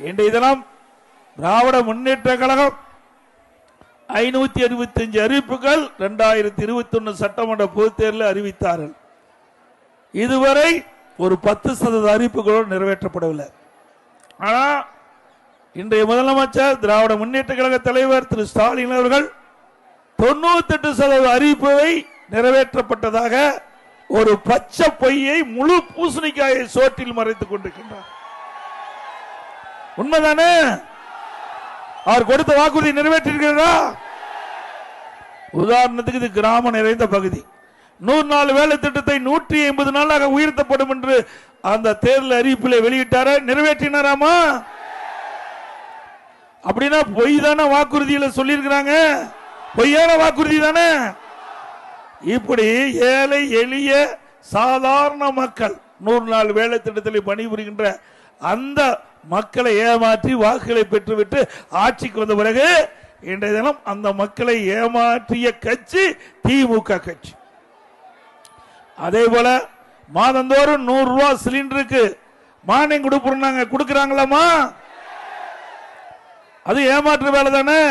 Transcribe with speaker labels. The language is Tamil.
Speaker 1: இன்றைய தினம் திராவிட முன்னேற்ற கழகம் 565 அறிவிப்புகள் 2021 சட்டமன்ற பொதுத் தேர்தலில் அறிவித்தார்கள். இதுவரை ஒரு 10% அறிவிப்புகளோடு நிறைவேற்றப்படவில்லை. ஆனால் இன்றைய முதலமைச்சர் திராவிட முன்னேற்ற கழக தலைவர் திரு ஸ்டாலின் அவர்கள் 98% அறிவிப்பை நிறைவேற்றப்பட்டதாக ஒரு பச்சை பொய்யை முழு பூசணிக்காயை சோற்றில் மறைத்துக் கொண்டிருக்கின்றார். உண்மைதானே? அவர் கொடுத்த வாக்குறுதி நிறைவேற்றிருக்கிறதா? உதாரணத்துக்கு இது கிராமம் நிறைந்த பகுதி. 100 நாள் வேலை திட்டத்தை 180 நாளாக உயர்த்தப்படும் என்று அந்த தேர்தல் அறிவிப்பில் வெளியிட்டார, நிறைவேற்றினாராமா? அப்படின்னா பொய் தானே வாக்குறுதியில் சொல்லியிருக்கிறாங்க, பொய்யான வாக்குறுதி தானே. இப்படி ஏழை எளிய சாதாரண மக்கள் 100 நாள் வேலை திட்டத்தில் பணிபுரிகின்ற அந்த மக்களை ஏமாற்றி வாக்குகளை பெற்றுவிட்டு ஆட்சிக்கு வந்த பிறகு இன்றைய தினம் அந்த மக்களை ஏமாற்றிய கட்சி திமுக கட்சி. அதே போல மாதந்தோறும் 100 ரூபாய் சிலிண்டருக்கு மானியம் கொடுக்கிறாங்களாமா? அது ஏமாற்று வேலை தானே.